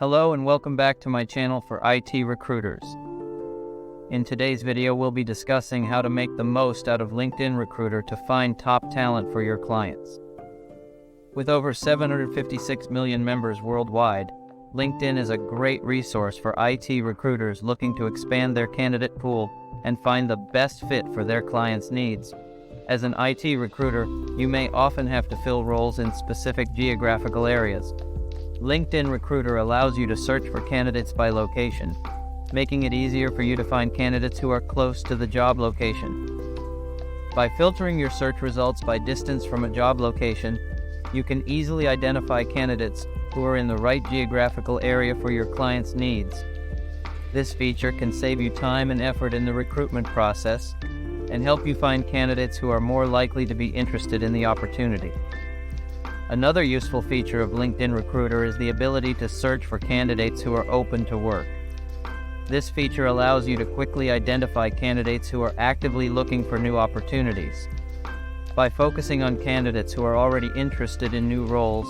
Hello and welcome back to my channel for IT recruiters. In today's video, we'll be discussing how to make the most out of LinkedIn Recruiter to find top talent for your clients. With over 756 million members worldwide, LinkedIn is a great resource for IT recruiters looking to expand their candidate pool and find the best fit for their clients' needs. As an IT recruiter, you may often have to fill roles in specific geographical areas. LinkedIn Recruiter allows you to search for candidates by location, making it easier for you to find candidates who are close to the job location. By filtering your search results by distance from a job location, you can easily identify candidates who are in the right geographical area for your client's needs. This feature can save you time and effort in the recruitment process and help you find candidates who are more likely to be interested in the opportunity. Another useful feature of LinkedIn Recruiter is the ability to search for candidates who are open to work. This feature allows you to quickly identify candidates who are actively looking for new opportunities. By focusing on candidates who are already interested in new roles,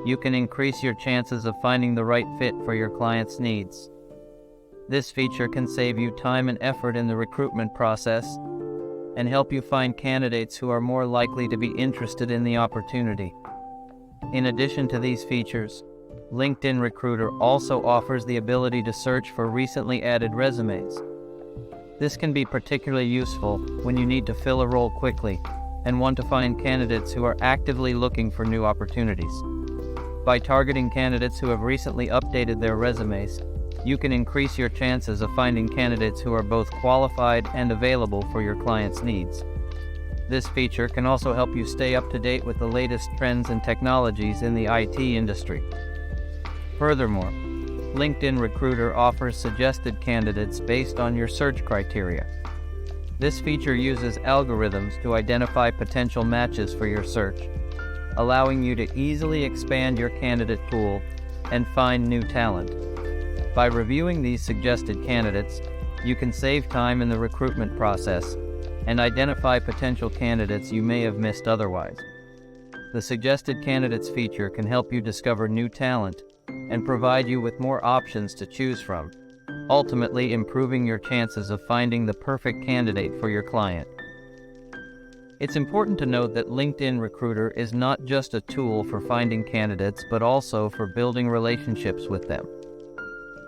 you can increase your chances of finding the right fit for your client's needs. This feature can save you time and effort in the recruitment process and help you find candidates who are more likely to be interested in the opportunity. In addition to these features, LinkedIn Recruiter also offers the ability to search for recently added resumes. This can be particularly useful when you need to fill a role quickly and want to find candidates who are actively looking for new opportunities. By targeting candidates who have recently updated their resumes, you can increase your chances of finding candidates who are both qualified and available for your client's needs. This feature can also help you stay up to date with the latest trends and technologies in the IT industry. Furthermore, LinkedIn Recruiter offers suggested candidates based on your search criteria. This feature uses algorithms to identify potential matches for your search, allowing you to easily expand your candidate pool and find new talent. By reviewing these suggested candidates, you can save time in the recruitment process and identify potential candidates you may have missed otherwise. The suggested candidates feature can help you discover new talent and provide you with more options to choose from, ultimately improving your chances of finding the perfect candidate for your client. It's important to note that LinkedIn Recruiter is not just a tool for finding candidates, but also for building relationships with them.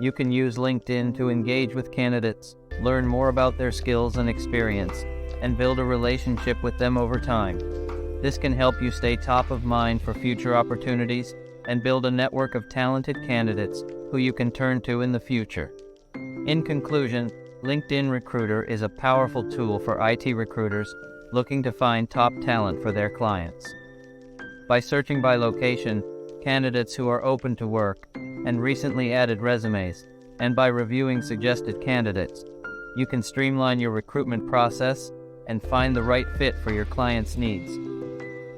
You can use LinkedIn to engage with candidates, learn more about their skills and experience, and build a relationship with them over time. This can help you stay top of mind for future opportunities and build a network of talented candidates who you can turn to in the future. In conclusion, LinkedIn Recruiter is a powerful tool for IT recruiters looking to find top talent for their clients. By searching by location, candidates who are open to work, and recently added resumes, and by reviewing suggested candidates, you can streamline your recruitment process and find the right fit for your client's needs.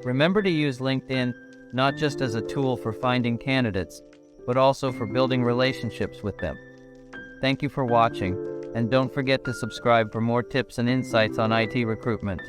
Remember to use LinkedIn not just as a tool for finding candidates, but also for building relationships with them. Thank you for watching, and don't forget to subscribe for more tips and insights on IT recruitment.